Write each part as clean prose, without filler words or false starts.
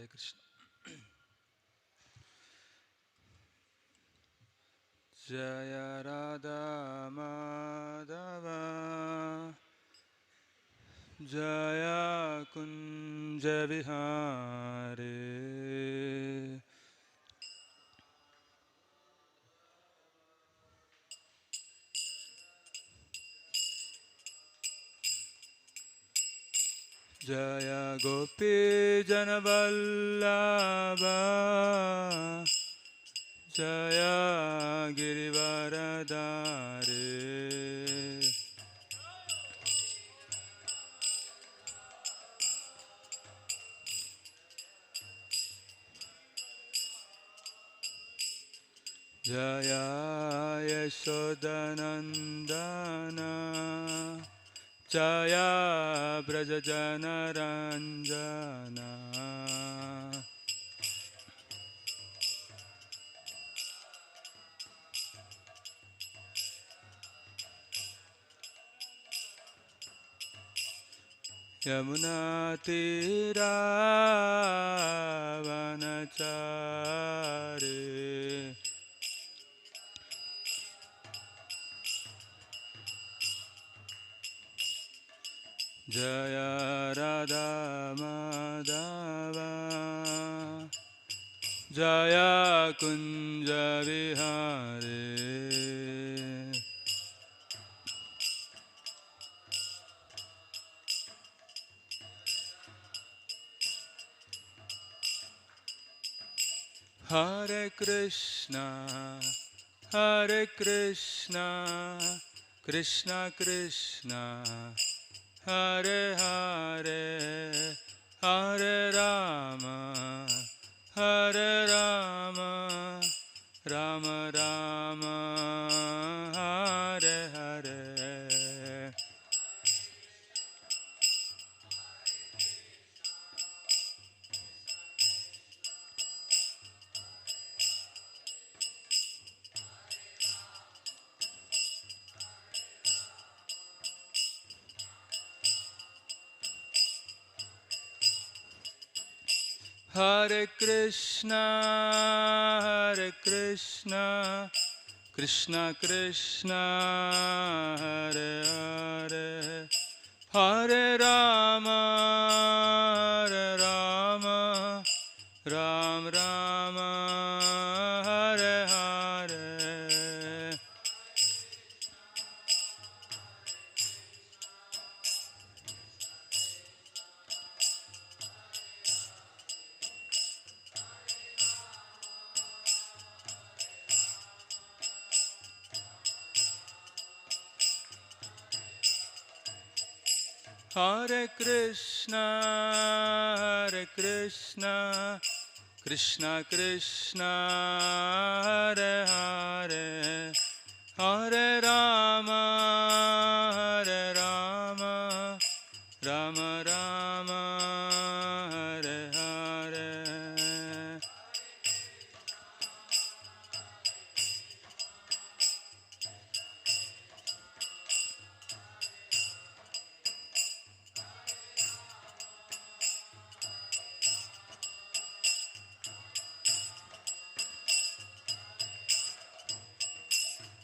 Hare Krishna. Jaya Radha Madhava Jaya Kunja Vihare Jaya Gopi Janavallabha Jaya Girivaradhare Jaya Yashodanandana Jaya Brajajanaranjana Yamuna Tira Vanachari Jaya Radha Madhava Jaya Kunja Vihare Hare Krishna Hare Krishna Krishna Krishna Hare Hare Hare Rama Hare Rama Rama Rama Hare Hare Hare Krishna Hare Krishna Krishna Krishna Hare Hare Hare Rama Hare Rama Ram Rama Hare Hare Hare Krishna Hare Krishna Krishna Krishna Hare Hare Hare Rama Hare Rama Rama Rama Hare Hare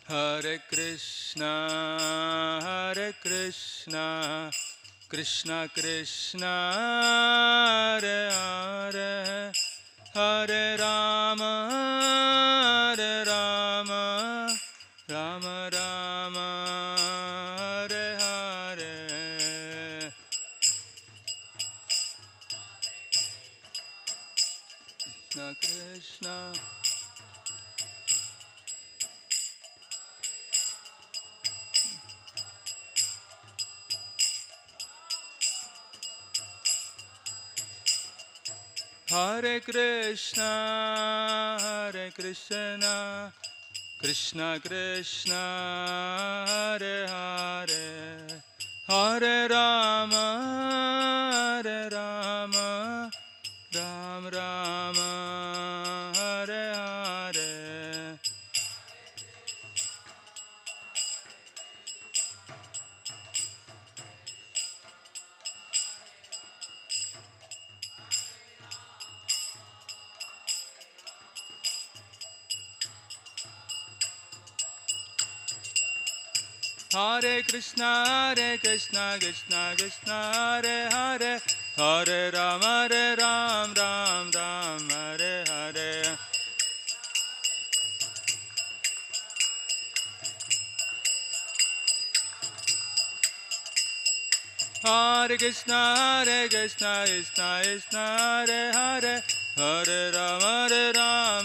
Hare Krishna Hare Krishna Krishna Krishna Hare Hare Hare Rama Hare Rama Rama Rama Hare Hare Krishna Krishna Hare Krishna Hare Krishna Krishna Krishna Hare Hare Hare Rama Hare Rama Ram Rama Hare Hare Hare Krishna, Krishna Krishna, Hare Hare, Hare Ram, Ram Ram, Hare Hare. Hare Krishna, Krishna Krishna, Hare Hare, Hare Ram,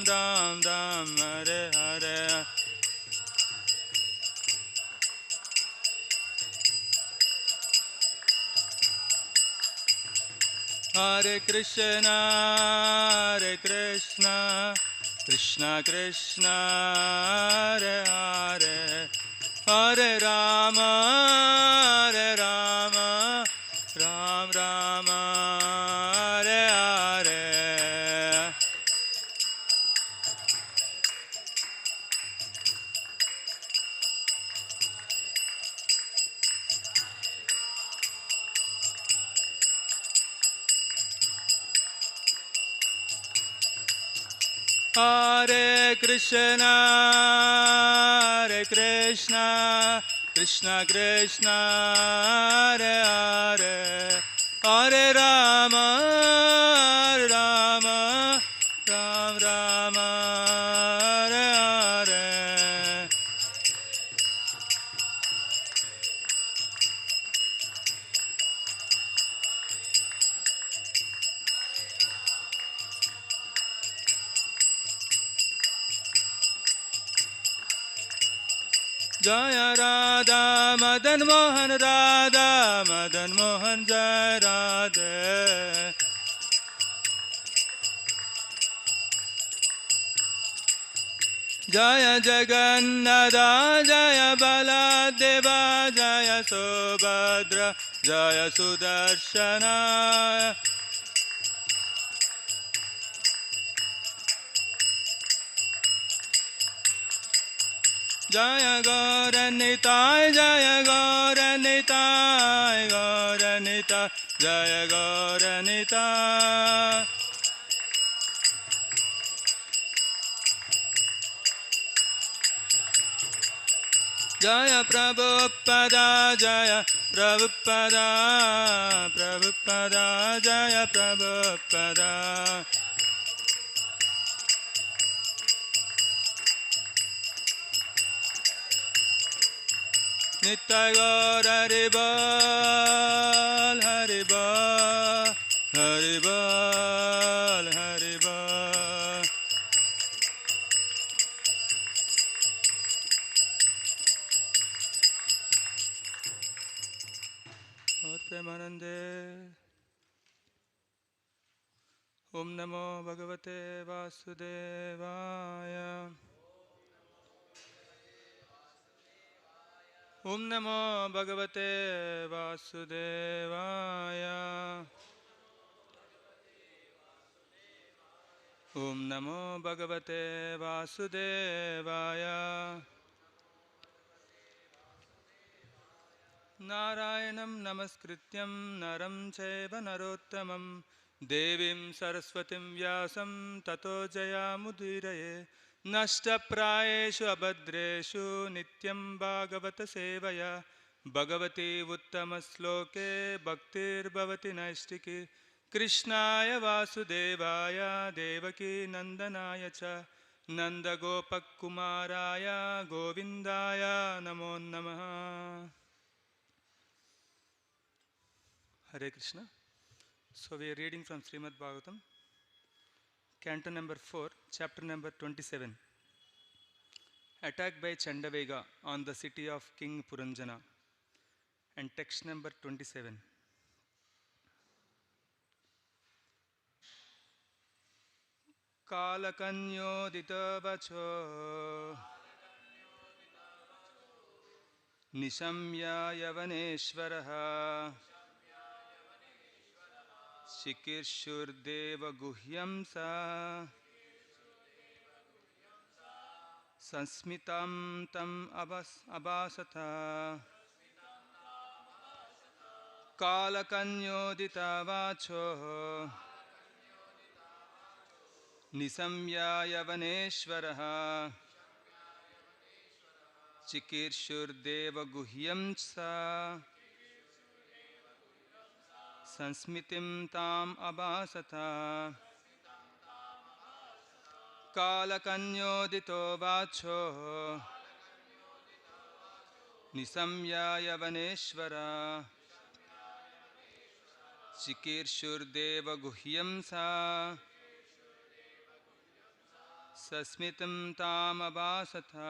Ram Hare Hare. Hare Krishna, Krishna Krishna, Hare Hare, Hare Rama, Ram Hare Hare. Hare Krishna, Krishna Krishna, Hare Hare, Hare Rama, Ram Hare Hare. Jaya Radha Madan Mohan, Radha Madan Mohan, Jaya Radha. Jaya Jagannatha, Jaya Baladeva, Jaya Subhadra, Jaya Sudarshana. Jaya Gauranitai, Jaya Gauranitai, Gauranitai, Jaya Gauranitai. Jaya Prabhupada, Jaya Prabhupada, Prabhupada, Jaya Prabhupada. Nitai Gaur Haribol, Haribol, Haribol, Haribol. Gaur Premanande. Om Namo Bhagavate Vasudevaya. Om Namo Bhagavate Vasudevaya. Om Namo Bhagavate Vasudevaya. Narayanam Namaskrityam Naram Chaiva Narottamam Devim Saraswatim Vyasam Tato Jayamudiraye. Nashta Prayeshu Abhadreshu Nityam Bhagavata Sevaya. Bhagavati Uttamasloke Bhaktir Bhavati Naistiki. Krishnaya Vasudevaya Devaki Nandanaya Cha. Nanda Gopakumaraya Govindaya Namo Namaha. Hare Krishna. So we are reading from Srimad Bhagavatam, Canto number 4, chapter number 27. Attack by Chandavega on the city of King Puranjana. And text number 27. Kalakanyodita vacho Nishamya Yavaneshvaraha Shikirshurdeva Guhyam Sa Sansmitam Tam Abasatha Kalakanyodita vacho Nisamya Yavaneshvaraha चिकीर्षुर्देव गुह्यं सा संस्मितिं ताम् अभासता कालकन्योदितो वाचो निशम्य यवनेश्वर चिकीर्षुर्देव गुह्यं सा सस्मितं ताम् अभासता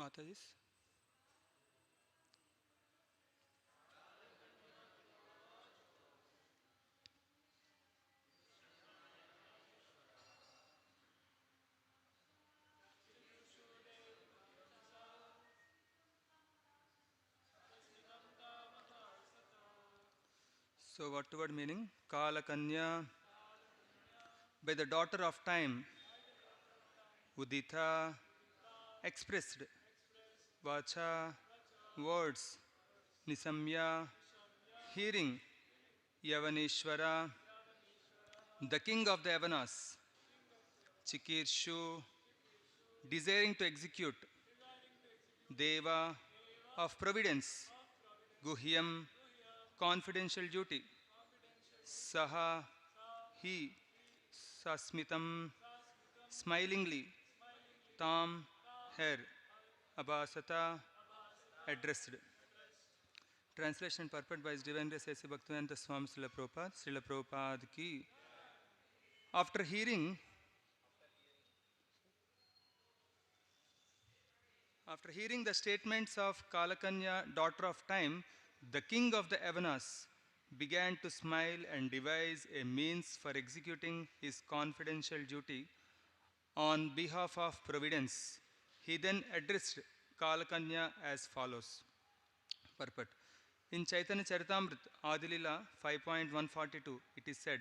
Mataji. So what word meaning? Kalakanya, by the daughter of time, Udita, expressed, Vacha, words, Nisamya, hearing, Yavaneshwara, the king of the Yavanas, Chikirshu, desiring to execute, Deva, of providence, Guhyam, confidential duty, Saha, he, Sasmitam, smilingly, Tam, her, Abhasata, addressed. Translation and purport by His Divine Grace A.C. Bhaktivedanta Swami Srila Prabhupada. Srila Prabhupada ki. After hearing the statements of Kalakanya, daughter of time, the king of the Avanas began to smile and devise a means for executing his confidential duty on behalf of providence. He then addressed Kalakanya as follows. Purport. In Chaitanya Charitamrita, Adilila 5.142, it is said,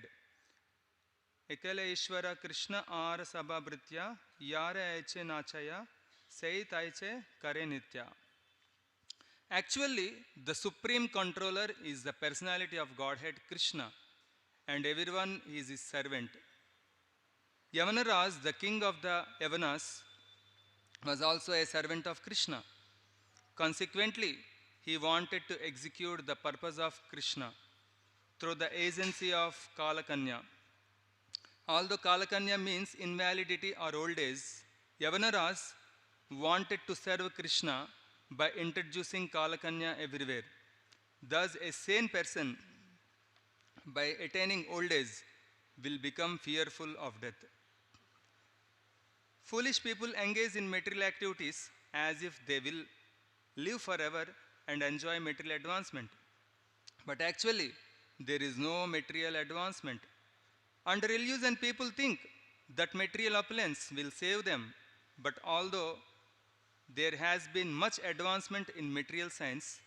Ekala Ishvara Krishna Ara Sabha Britya Yara Aiche Nachaya Sai Taiche Kare Nitya. Actually, the supreme controller is the personality of Godhead Krishna, and everyone is his servant. Yavanaraj, the king of the Yavanas, was also a servant of Krishna. Consequently, he wanted to execute the purpose of Krishna through the agency of Kalakanya. Although Kalakanya means invalidity or old age, Yavanaraj wanted to serve Krishna by introducing Kalakanya everywhere. Thus, a sane person, by attaining old age, will become fearful of death. Foolish people engage in material activities as if they will live forever and enjoy material advancement. But actually, there is no material advancement. Under illusion, people think that material opulence will save them. But although there has been much advancement in material science,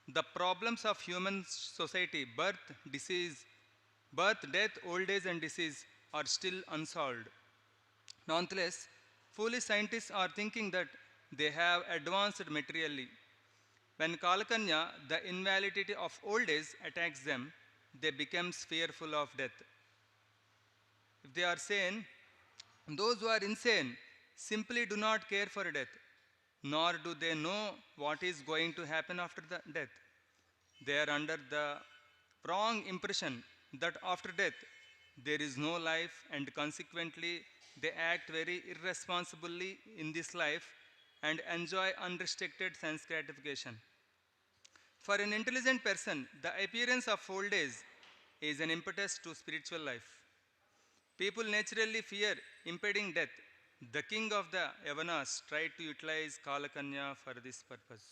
the problems of human society, birth, death, old age, and disease, are still unsolved. Nonetheless, foolish scientists are thinking that they have advanced materially. When Kalakanya, the invalidity of old age, attacks them, they become fearful of death. If they are sane, those who are insane simply do not care for death, nor do they know what is going to happen after the death. They are under the wrong impression that after death there is no life, and consequently they act very irresponsibly in this life and enjoy unrestricted sense gratification. For an intelligent person, the appearance of old age is an impetus to spiritual life. People naturally fear impending death, The king of the Yavanas tried to utilize Kalakanya for this purpose.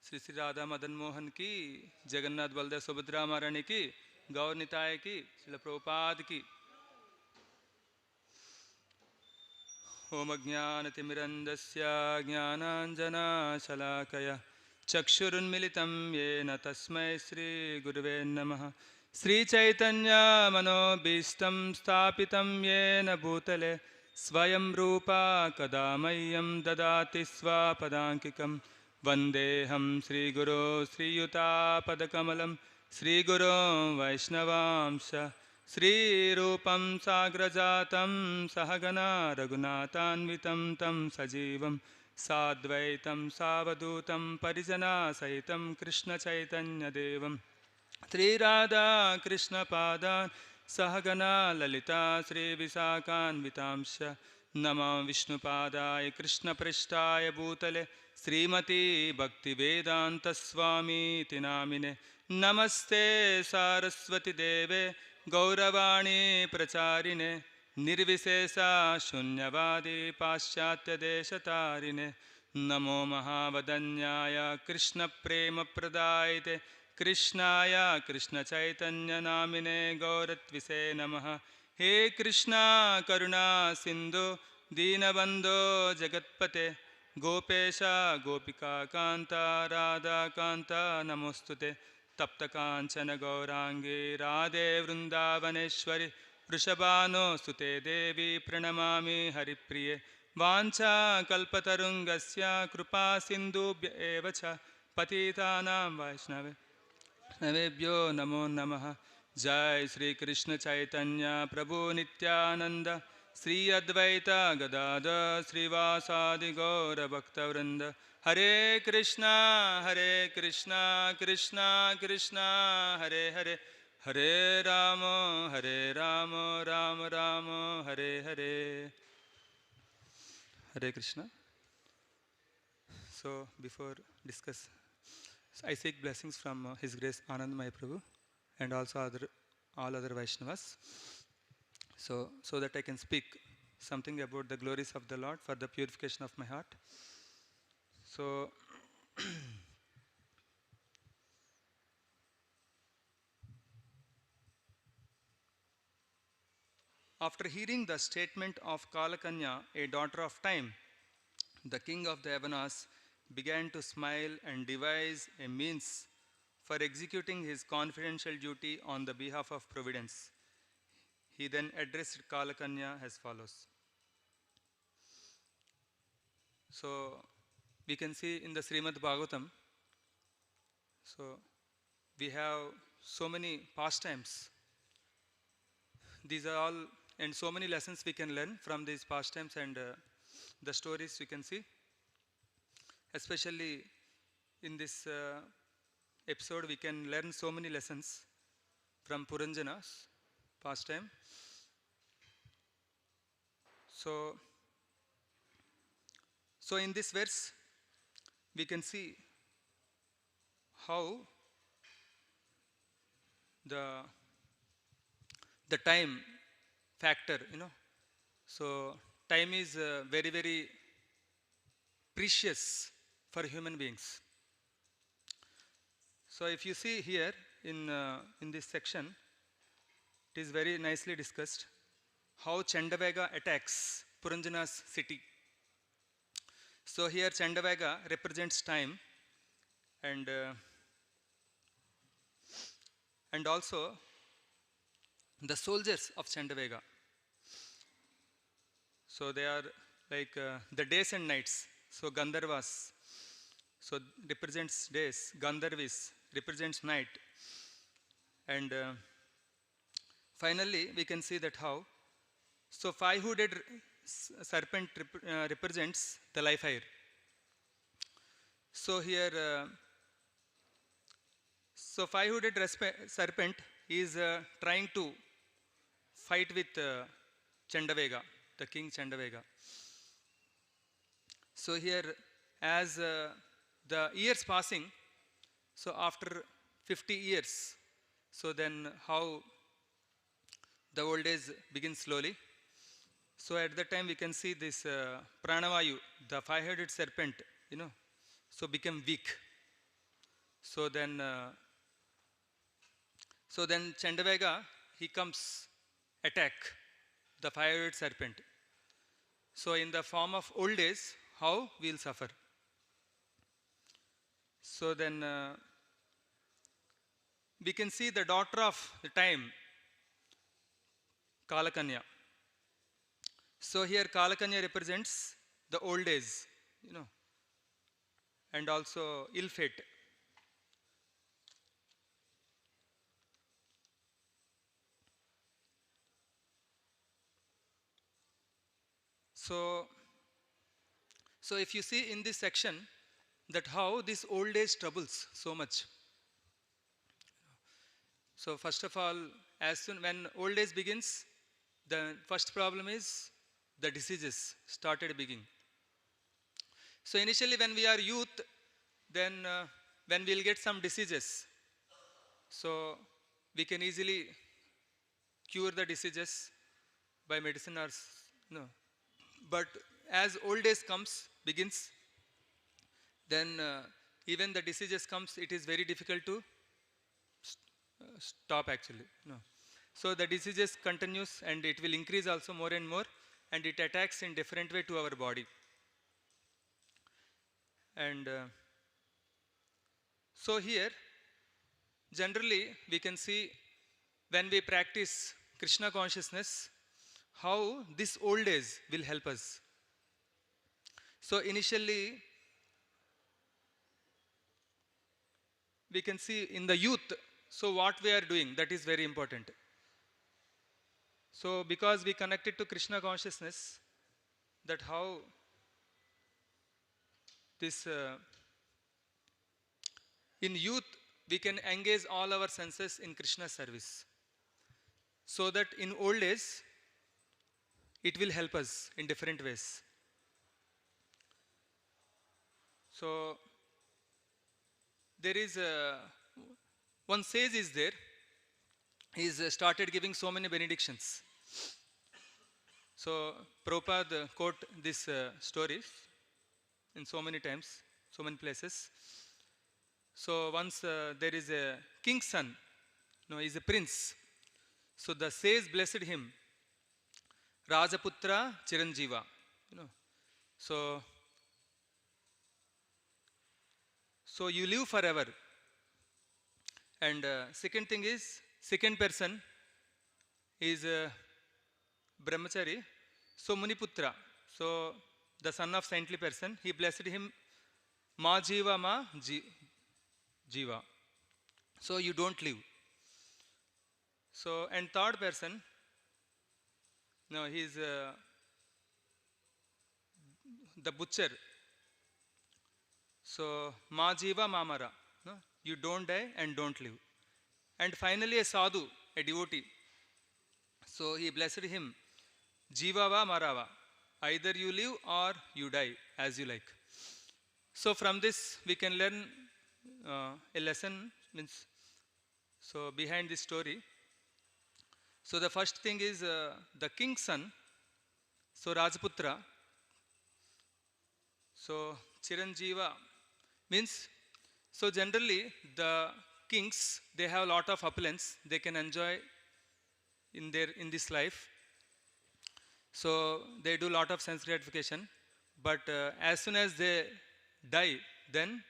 Sri Sri Radha Madan Mohan ki, Jagannath Baldev Subhadra Maharani ki, Gaur Nitai ki, Srila Prabhupada ki. Om Ajnanatimirandasya Jnananjana Shalakaya Chakshurunmilitam Yena Tasmai Sri Guruve Namaha Sri Chaitanya Manobhistam Sthapitam Yena Bhutale Swayam Rupa Kadamayam Dadati Swapadantikam Vandeham Sri Guru Sri Yuta Padakamalam Sri Guru Vaishnavamsha Sri Rupam Sagrajatam Sahagana Raghunathanvitam Tam Sajivam Sadvaitam Savadutam Parijana Sahitam Krishna Chaitanya Devam Sri Radha Krishna Padan Sahagana Lalita Sri Visakan Vitamsha Nama Vishnu Padaya Krishna Prishtaya Bhutale Srimati Bhakti Vedanta Swami Tinamine Namaste Saraswati Deve Gauravani Pracharine Nirvisesa Shunyavadi Paschatya Deshatarine Namo Mahavadanyaya Krishna Prema Pradaite Krishnaya Krishna Chaitanya Namine Gauratvise Namaha He Krishna Karuna Sindhu Dinabandho Jagatpate Gopesha Gopika Kanta Radha Kanta Namostute Tapta Kanchana Gaurangi Radhe Vrindavaneshwari Vrishabhano Sute Devi Pranamami Haripriye Vancha Kalpatarungasya Krupa Sindhubhya Evacha Patitanam Vaishnave Navebhyo Namo Namaha Jai Sri Krishna Chaitanya Prabhu Nityananda Sri Advaita Gadada Sri Vasadi Gaura Bhakta Vrinda Hare Krishna Krishna Krishna Hare Hare Hare Rama Rama Rama Hare Hare Hare Krishna. So before discuss, I seek blessings from His Grace Anandamaya Prabhu and also all other Vaishnavas. So that I can speak something about the glories of the Lord for the purification of my heart. So after hearing the statement of Kalakanya, a daughter of time, the king of the Yavanas began to smile and devise a means for executing his confidential duty on the behalf of Providence. He then addressed Kalakanya as follows. So we can see in the Srimad Bhagavatam, so we have so many pastimes. These are all, and so many lessons we can learn from these pastimes and the stories we can see. Especially in this episode, we can learn so many lessons from Puranjana's pastime. So in this verse, we can see how the time factor, So time is very, very precious for human beings. So if you see here in this section, it is very nicely discussed how Chandavega attacks Puranjana's city. So here Chandavega represents time and also the soldiers of Chandavega. So they are like the days and nights. So Gandharvas, so represents days. Gandharvis represents night. And finally, we can see that how. So five-hooded serpent represents the life fire. So here, so five-hooded serpent is trying to fight with Chandavega, the king Chandavega. So here, as the years passing, so after 50 years, so then how the old age begins slowly. So at that time we can see this Pranavayu, the five-headed serpent, so became weak. So then, Chandavega, he comes attack the five-headed serpent. So in the form of old age, how we'll suffer? So then we can see the daughter of the time, Kalakanya. So here Kalakanya represents the old age, and also ill fate. So, if you see in this section that how this old age troubles so much. So first of all, as soon when old age begins, the first problem is the diseases started beginning. So initially when we are youth, then when we'll get some diseases, so we can easily cure the diseases by medicine or no. But as old age begins, then even the diseases comes, it is very difficult to stop actually. No. So the diseases continues and it will increase also more and more, and it attacks in different way to our body. And so here, generally we can see when we practice Krishna consciousness, how this old age will help us. So initially, we can see in the youth, so what we are doing, that is very important. So because we connected to Krishna consciousness, that how this, in youth, we can engage all our senses in Krishna service. So that in old age, it will help us in different ways. So there is one sage is there. He's started giving so many benedictions. So Prabhupada quote this story in so many times, so many places. So once there is a king's son, he's a prince. So the sage blessed him, Rajaputra Chiranjiva. So you live forever. And second thing is, second person is Brahmachari. So Muniputra, so the son of saintly person, he blessed him, Ma Jiva Ma Jiva. So you don't live. So, and third person, he is the butcher. So Ma Jiva Ma Mara, you don't die and don't live. And finally a sadhu, a devotee. So he blessed him, Jivava Marava, either you live or you die, as you like. So from this we can learn a lesson, means, so behind this story. So the first thing is the king's son, so Rajputra. So Chiranjiva means, so generally the kings, they have a lot of opulence, they can enjoy in this life. So they do a lot of sense gratification, but as soon as they die, then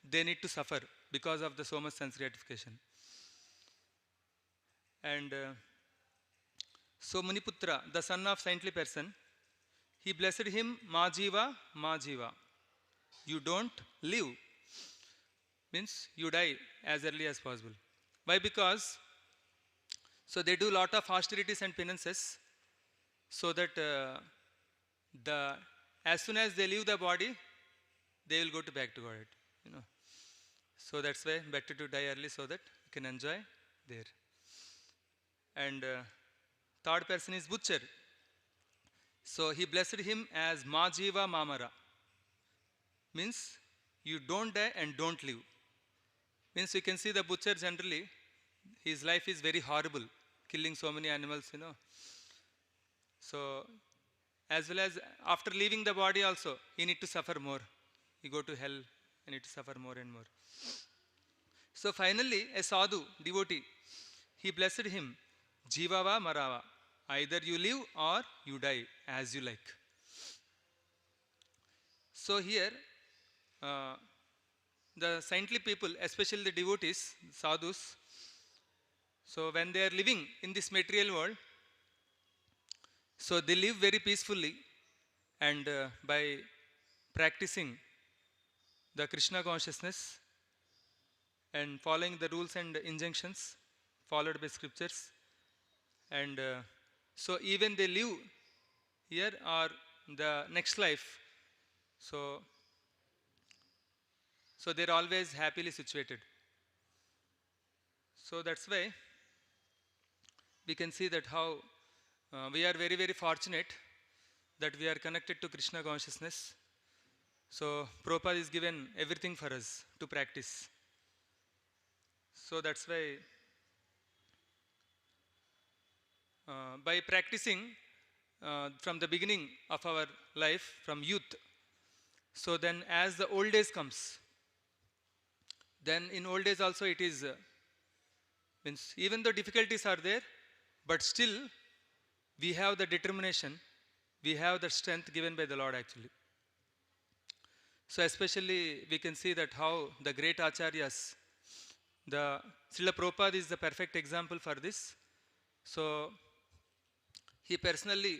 they need to suffer because of the so much sense gratification. And so Muniputra, the son of saintly person, he blessed him, Ma Jiva, Ma Jiva. You don't live, means you die as early as possible. Why? Because so they do a lot of austerities and penances, so that as soon as they leave the body, they will go back to God. So that's why better to die early, so that you can enjoy there. And third person is butcher. So he blessed him as Ma Jiva Mamara. Means you don't die and don't live. Means you can see the butcher generally, his life is very horrible, killing so many animals, So as well as after leaving the body also, he need to suffer more. He go to hell and need to suffer more and more. So finally, a sadhu, devotee, he blessed him, Jivava Marava. Either you live or you die as you like. So here, uh, the saintly people, especially the devotees, sadhus, so when they are living in this material world, so they live very peacefully, and by practicing the Krishna consciousness and following the rules and injunctions followed by scriptures, and so even they live here or the next life, so they're always happily situated. So that's why we can see that how we are very, very fortunate that we are connected to Krishna consciousness. So Prabhupada is given everything for us to practice. So that's why by practicing from the beginning of our life, from youth, so then as the old days comes, then in old days also it is, means even though difficulties are there, but still we have the determination, we have the strength given by the Lord actually. So especially we can see that how the great acharyas, the Srila Prabhupada is the perfect example for this. So he personally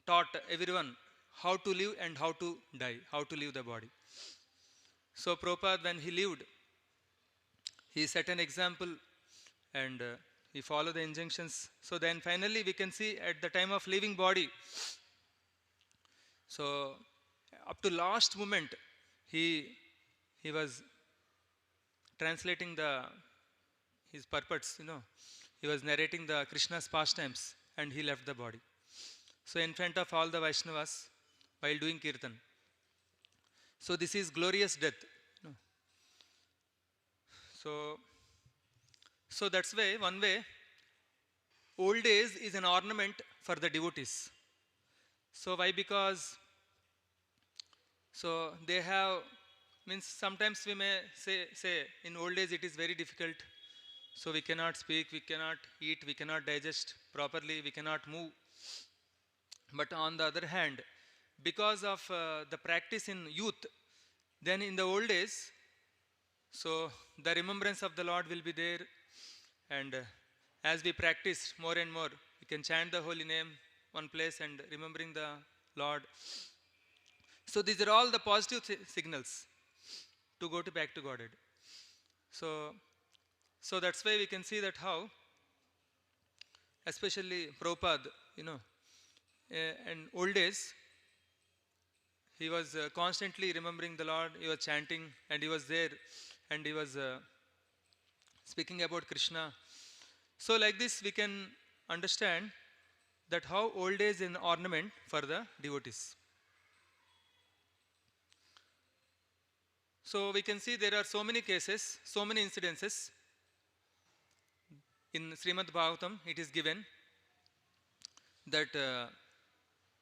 taught everyone how to live and how to die, how to leave the body. So Prabhupada, when he lived, he set an example, and he followed the injunctions. So then finally we can see at the time of leaving body, so up to last moment, he was translating his purports, he was narrating the Krishna's pastimes, and he left the body. So in front of all the Vaishnavas, while doing kirtan. So this is glorious death. So that's why, one way, old age is an ornament for the devotees. So why? Because so they have, means sometimes we may say in old age it is very difficult. So we cannot speak, we cannot eat, we cannot digest properly, we cannot move. But on the other hand, because of the practice in youth, then in the old days, so the remembrance of the Lord will be there, and as we practice more and more, we can chant the holy name one place and remembering the Lord. So these are all the positive signals to go back to Godhead. So that's why we can see that how, especially Prabhupada, in old days, he was constantly remembering the Lord, he was chanting, and he was there, and he was speaking about Krishna. So like this we can understand that how old age is an ornament for the devotees. So we can see there are so many cases, so many incidences. In Srimad Bhagavatam it is given that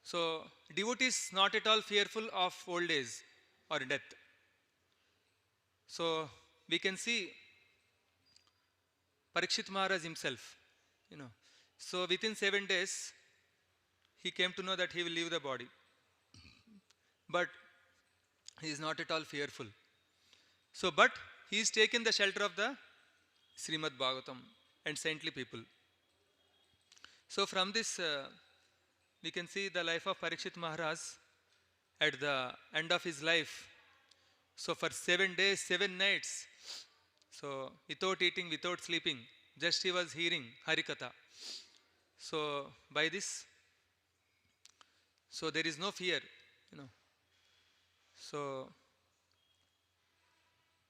so devotees not at all fearful of old age or death. So we can see Parikshit Maharaj himself, so within 7 days he came to know that he will leave the body, but he is not at all fearful. So but he is taken the shelter of the Srimad Bhagavatam and saintly people. So from this we can see the life of Parikshit Maharaj at the end of his life. So for 7 days, 7 nights, so without eating, without sleeping, just he was hearing Harikatha. So by this, so there is no fear, So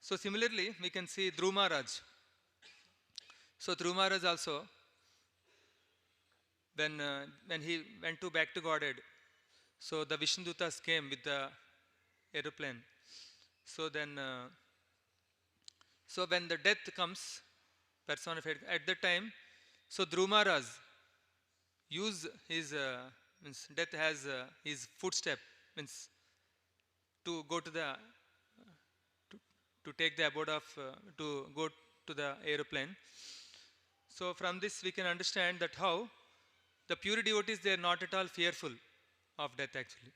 similarly, we can see Dhruv Maharaj. So Dhruv Maharaj also, when he went back to Godhead, so the Vishnudutas came with the aeroplane. So then, so when the death comes, personified at that time, so Dhruv Maharaj used his means death has his footstep, means to go to the to, to take the abode of to go to the aeroplane. So from this we can understand that how the pure devotees, they are not at all fearful of death actually.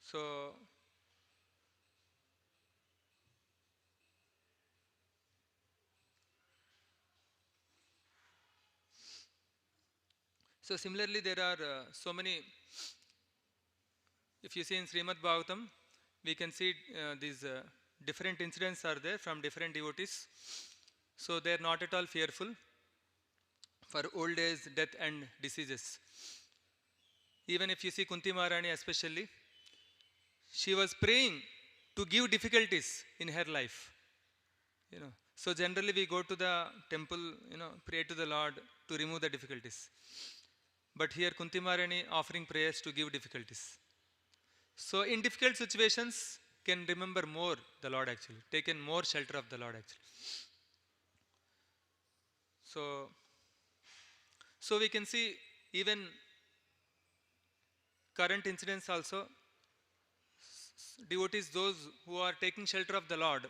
So similarly there are so many, if you see in Srimad Bhagavatam, we can see these different incidents are there from different devotees. So they are not at all fearful for old age, death and diseases. Even if you see Kunti Maharani especially, she was praying to give difficulties in her life. So generally we go to the temple, pray to the Lord to remove the difficulties. But here Kunti Maharani offering prayers to give difficulties. So in difficult situations, can remember more the Lord actually, taken more shelter of the Lord actually. So, so we can see even current incidents also, devotees, those who are taking shelter of the Lord,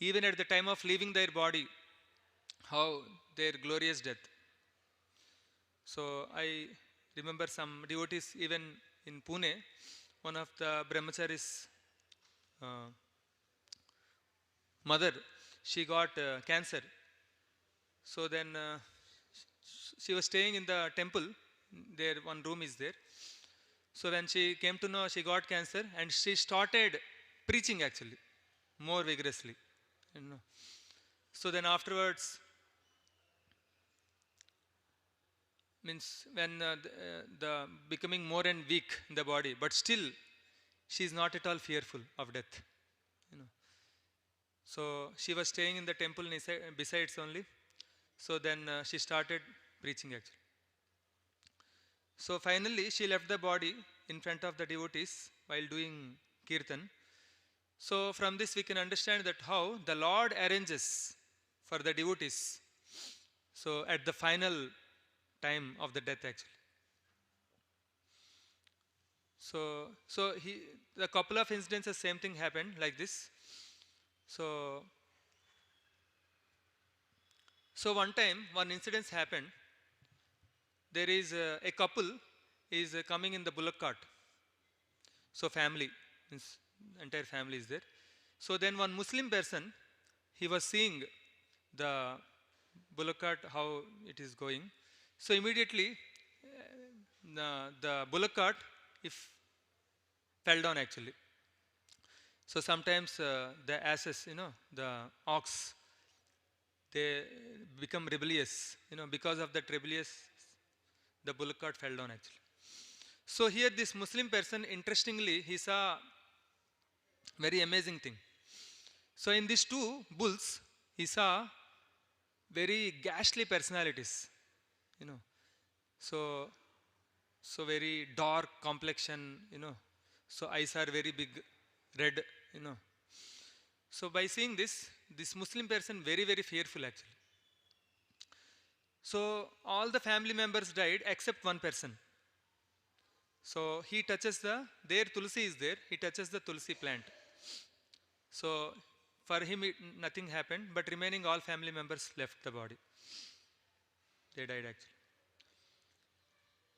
even at the time of leaving their body, how their glorious death. So I remember some devotees even in Pune, one of the brahmacharis uh, mother, she got cancer. So then she was staying in the temple. There one room is there. So when she came to know she got cancer, and she started preaching actually more vigorously. You know. So then afterwards, means when the becoming more and weak in the body, but still she is not at all fearful of death. You know. So she was staying in the temple besides only. So then she started preaching actually. So finally she left the body in front of the devotees while doing kirtan. So from this we can understand that how the Lord arranges for the devotees. So at the final time of the death actually. So the couple of incidents, the same thing happened like this. So one time one incident happened. There is a couple is coming in the bullock cart. So family, means entire family is there. So then one Muslim person, he was seeing the bullock cart how it is going. So immediately the bullock cart if fell down actually. So sometimes the asses, the ox, they become rebellious. Because of that rebellious, the bullock cart fell down actually. So here this Muslim person, interestingly, he saw very amazing thing. So in these two bulls, he saw very ghastly personalities. You know, so very dark complexion. So eyes are very big, red. You know, so by seeing this Muslim person very fearful actually. So all the family members died except one person. So he touches their tulsi is there. He touches the tulsi plant. So for him nothing happened, but remaining all family members left the body. They died actually.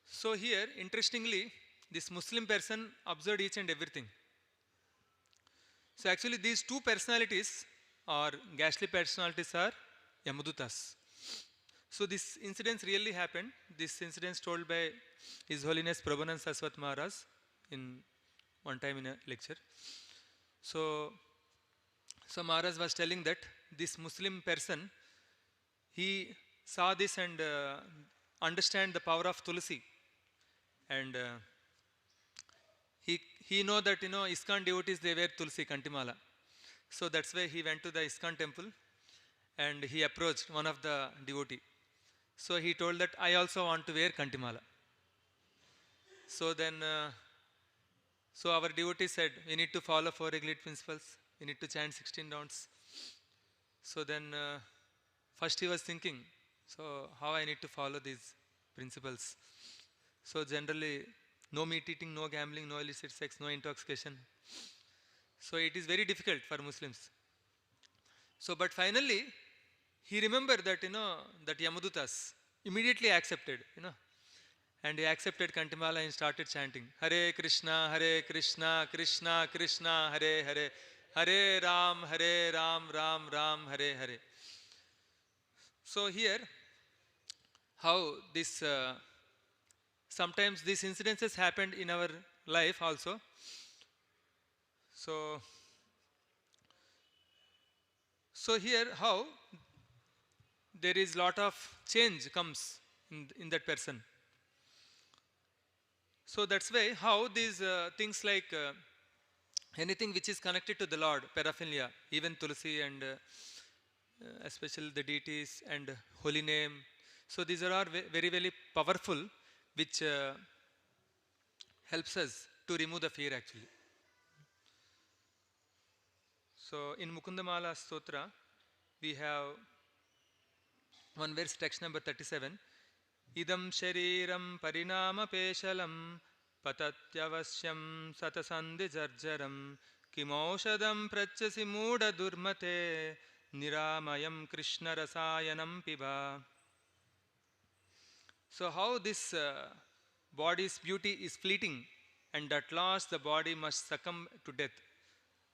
So here, interestingly, this Muslim person observed each and everything. So actually these two personalities or ghastly personalities are Yamadutas. So this incident really happened. This incident told by His Holiness Prabhupada Saraswat Maharaj in one time in a lecture. So Maharaj was telling that this Muslim person, he saw this and understand the power of Tulsi, and he know that ISKCON devotees, they wear Tulsi Kantimala. So that's why he went to the ISKCON temple and he approached one of the devotee. So he told that I also want to wear Kantimala. So then so our devotee said, we need to follow 4 regulate principles. We need to chant 16 rounds. So then first he was thinking, so how I need to follow these principles. So generally, no meat eating, no gambling, no illicit sex, no intoxication. So it is very difficult for Muslims. So, but finally, he remembered that, that Yamadutas immediately accepted, and he accepted Kantimala and started chanting, Hare Krishna, Hare Krishna, Krishna Krishna, Hare Hare, Hare Ram, Hare Ram, Ram Ram, Hare Hare. So here, how this, sometimes these incidences happened in our life also. So, so here how there is lot of change comes in that person. So that's why how these things like anything which is connected to the Lord, paraphernalia, even Tulsi and especially the deities and holy name. So these are all very, very powerful, which helps us to remove the fear actually. So in Mukundamala Stotra, we have one verse, text number 37. Idam shariram parinama peshalam patatyavasyam satasandhi jarjaram kimaushadam prachasi mooda durmate niramayam krishna rasayanam piba. So how this body's beauty is fleeting, and at last the body must succumb to death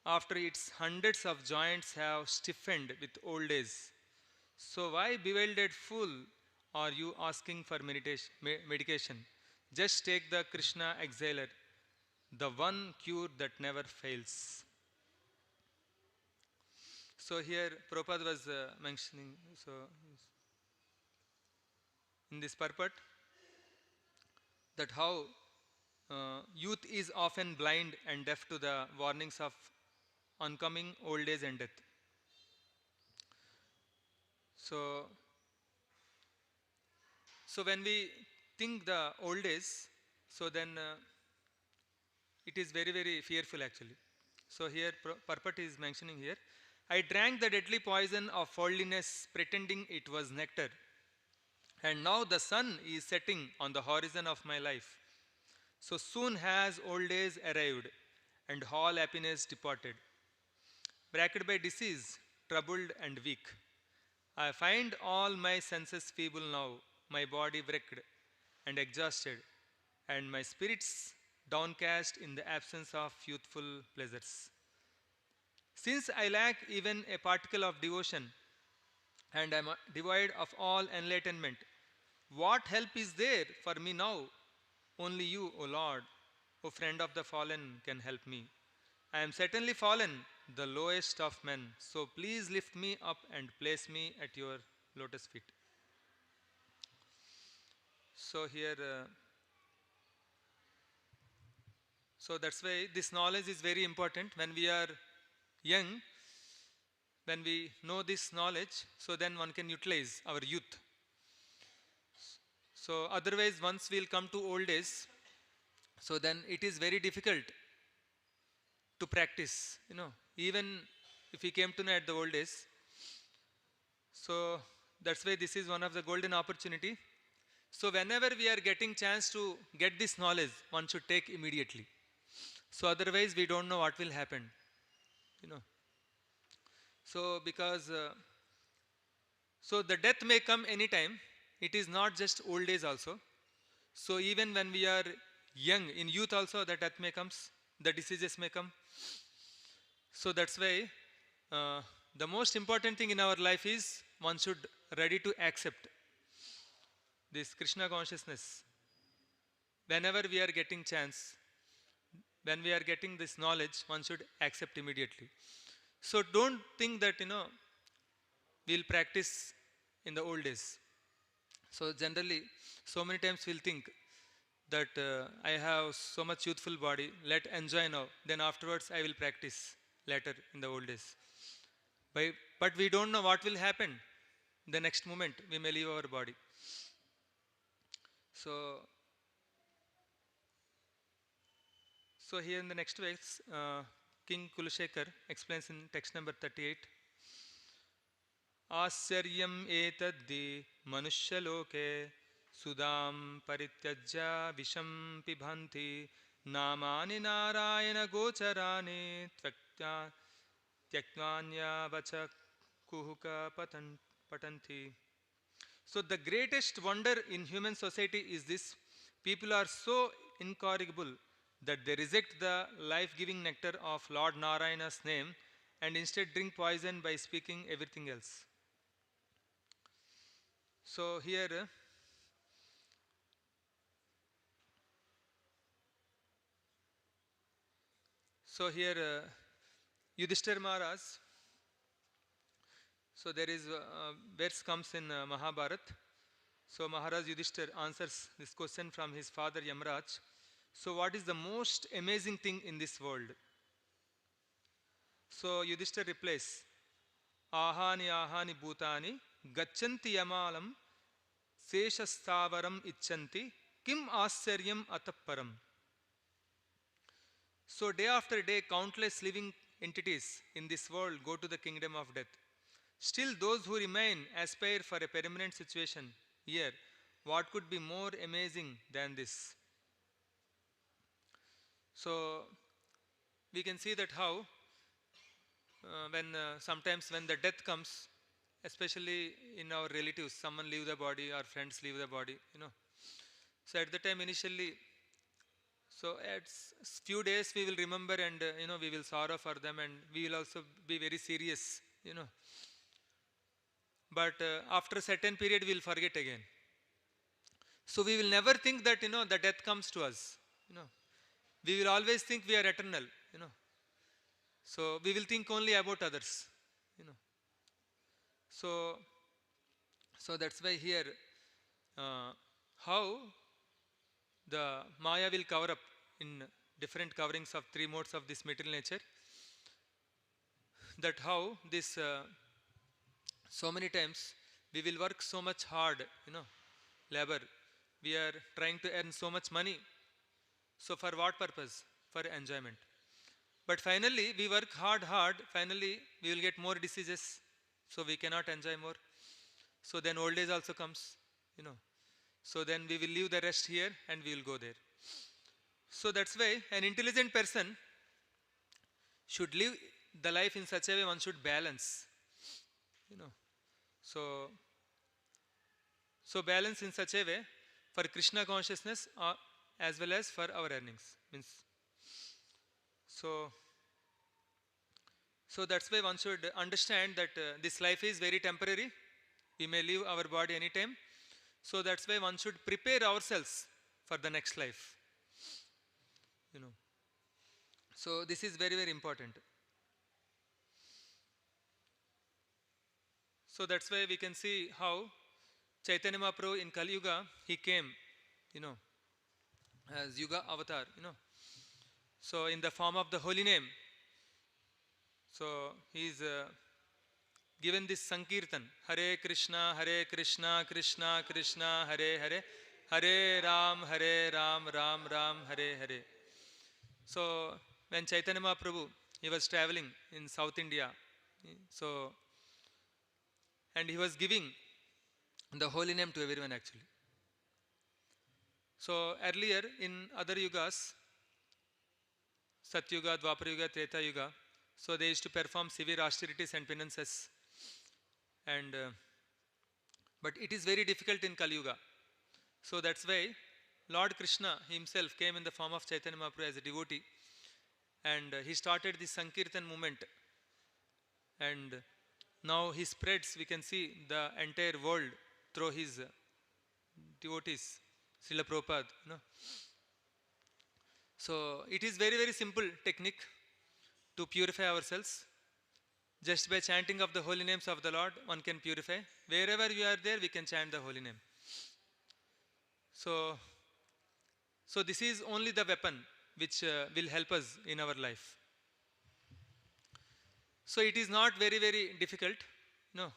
after its hundreds of joints have stiffened with old age. So why, bewildered fool, are you asking for medication? Just take the Krishna exiler, the one cure that never fails. So here Prabhupada was mentioning, so in this purport, that how youth is often blind and deaf to the warnings of oncoming old age and death. So, so when we think the old age, so then it is very, very fearful actually. So here purport is mentioning here, I drank the deadly poison of worldliness pretending it was nectar, and now the sun is setting on the horizon of my life. So soon has old age arrived and all happiness departed. Bracked by disease, troubled and weak, I find all my senses feeble now, my body wrecked and exhausted, and my spirits downcast in the absence of youthful pleasures. Since I lack even a particle of devotion and am devoid of all enlightenment, what help is there for me now? Only you, O Lord, O friend of the fallen, can help me. I am certainly fallen, the lowest of men, so please lift me up and place me at your lotus feet. So here, so that's why this knowledge is very important when we are young. When we know this knowledge, so then one can utilize our youth. So otherwise, once we'll come to old age, so then it is very difficult to practice. Even if we came to know at the old age, so that's why this is one of the golden opportunity. So whenever we are getting chance to get this knowledge, one should take immediately. So otherwise, we don't know what will happen. You know. So because so the death may come anytime. It is not just old age also. So even when we are young, in youth also, the death may comes, the diseases may come. So that's why the most important thing in our life is one should ready to accept this Krishna consciousness. Whenever we are getting chance, when we are getting this knowledge, one should accept immediately. So don't think that we'll practice in the old days. So generally, so many times we'll think that I have so much youthful body, let enjoy now, then afterwards I will practice later in the old days. But we don't know what will happen. The next moment we may leave our body. So here in the next verse, King Kulashekar explains in text number 38. Asaryam etaddi manushya loke Sudam parityajya visham pibhanti namani narayana gocharani tyaktanya vacha kuhuka patanti. So the greatest wonder in human society is this: people are so incorrigible that they reject the life-giving nectar of Lord Narayana's name and instead drink poison by speaking everything else. So here, Yudhishthir Maharaj. So there is verse comes in Mahabharat. So Maharaj Yudhishthir answers this question from his father Yamraj. So what is the most amazing thing in this world? So Yudhishthir replies, Ahani ahani bhutani gachanti yamalam seshastavaram icchanti kim asyaryam atapparam. So day after day, countless living entities in this world go to the kingdom of death. Still those who remain aspire for a permanent situation here. What could be more amazing than this? So we can see that how when sometimes when the death comes, especially in our relatives, someone leave the body, our friends leave the body, So at the time initially, so at few days we will remember and we will sorrow for them and we will also be very serious. But after a certain period we will forget again. So we will never think that the death comes to us. You know, we will always think we are eternal. So we will think only about others. You know, so so that's why here how the Maya will cover up in different coverings of three modes of this material nature. That how this so many times we will work so much hard, labor. We are trying to earn so much money. So for what purpose? For enjoyment. But finally we work hard. Finally we will get more diseases. So we cannot enjoy more. So then old age also comes. So then we will leave the rest here and we will go there. So that's why an intelligent person should live the life in such a way one should balance. You know. So balance in such a way for Krishna consciousness as well as for our earnings. So that's why one should understand that this life is very temporary. We may leave our body anytime. So that's why one should prepare ourselves for the next life. So this is very important. So that's why we can see how Chaitanya Mahaprabhu in Kali Yuga, he came, as Yuga avatar. So in the form of the holy name. So he is given this Sankirtan, Hare Krishna, Krishna Krishna, Hare Hare, Hare Ram, Ram Ram, Hare Hare. So when Chaitanya Mahaprabhu, he was traveling in South India, so and he was giving the holy name to everyone actually. So earlier in other yugas, Satyuga, Dwapara Yuga, Treta Yuga, so they used to perform severe austerities and penances. And but it is very difficult in Kali Yuga. So that's why Lord Krishna himself came in the form of Chaitanya Mahaprabhu as a devotee. And he started the Sankirtan movement. And now he spreads, we can see, the entire world through his devotees, Srila Prabhupada. So it is very simple technique to purify ourselves. Just by chanting of the holy names of the Lord, one can purify. Wherever we are there, we can chant the holy name. So this is only the weapon which will help us in our life. So it is not very difficult. No.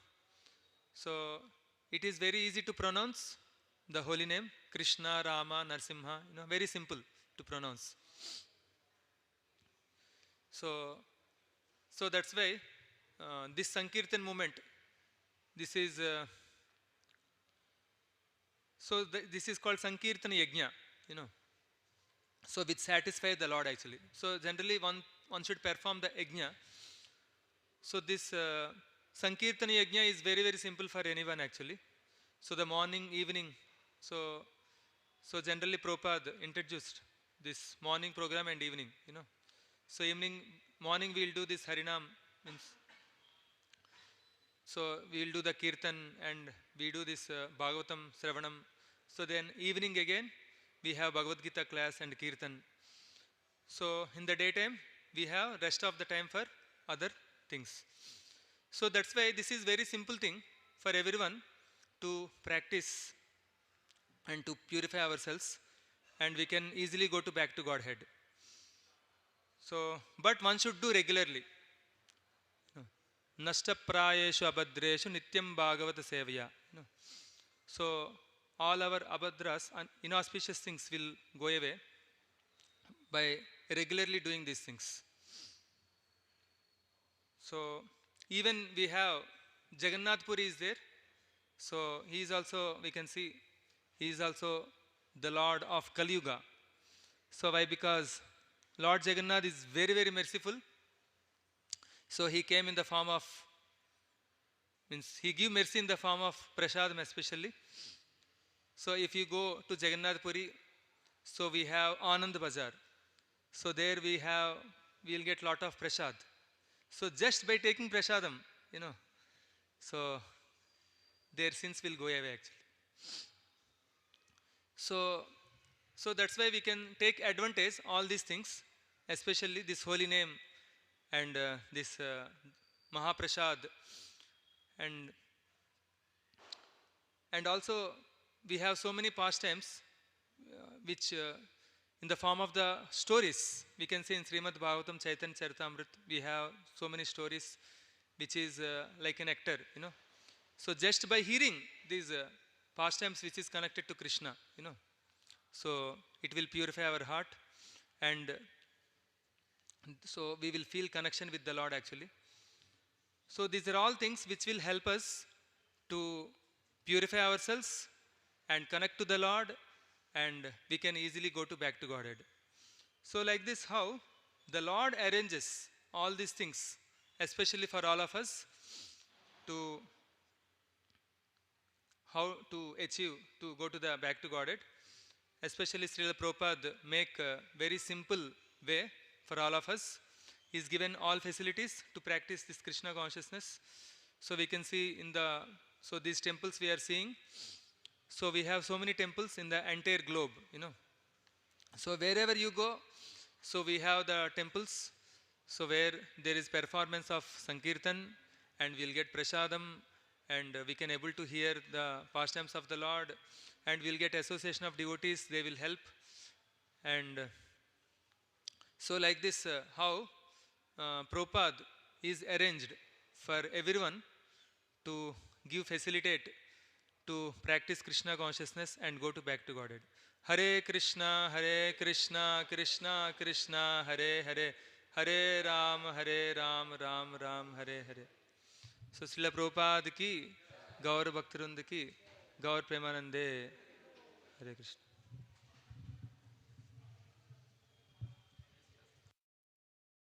So it is very easy to pronounce the holy name, Krishna, Rama, Narsimha, very simple to pronounce. So that's why this Sankirtan movement, this is So this is called Sankirtana Yajna, you know. So which satisfy the Lord actually. So generally one should perform the Yajna. So this Sankirtana Yajna is very very simple for anyone actually. So the morning, evening. So so generally Prabhupada introduced this morning program and evening, you know. So morning we'll do this Harinam, means so we'll do the Kirtan and we do this Bhagavatam Sravanam. So then evening again we have Bhagavad Gita class and Kirtan. So in the daytime we have rest of the time for other things. So that's why this is very simple thing for everyone to practice and to purify ourselves, and we can easily go to back to Godhead. So but one should do regularly. Nashtaprayeshu abhadreshu nityam bhagavata sevaya. So all our abhadras and inauspicious things will go away by regularly doing these things. So even we have Jagannath Puri is there. So he is also, we can see, he is also the Lord of Kali Yuga. So why? Because Lord Jagannath is very very merciful. So he came in the form of, means he give mercy in the form of prasadam especially. So if you go to Jagannath Puri, so we have Anand Bazaar. So there we'll get lot of prasad. So just by taking prasadam, you know, so their sins will go away actually. So that's why we can take advantage all these things, especially this holy name and this Mahaprasad, and also we have so many pastimes which in the form of the stories, we can say in Srimad Bhagavatam Chaitanya Charitamrita we have so many stories which is like an actor, you know. So just by hearing these pastimes which is connected to Krishna, you know, so it will purify our heart, and so we will feel connection with the Lord actually. So these are all things which will help us to purify ourselves and connect to the Lord, and we can easily go to back to Godhead. So like this, how the Lord arranges all these things, especially for all of us, to how to achieve, to go to the back to Godhead. Especially Srila Prabhupada make a very simple way for all of us. He's given all facilities to practice this Krishna consciousness. So we can see in the, so these temples we are seeing. So we have so many temples in the entire globe, you know. So wherever you go, so we have the temples. So where there is performance of Sankirtan, and we'll get prasadam, and we can able to hear the pastimes of the Lord, and we'll get association of devotees, they will help. And so like this, how Prabhupada is arranged for everyone to give facilitate to practice Krishna consciousness and go to back to Godhead. Hare Krishna, Krishna Krishna, Hare Hare, Hare Ram, Ram Hare Hare. So Srila Prabhupada ki, Gaur Bhaktivinoda ki, Gaur Premanande, Hare Krishna.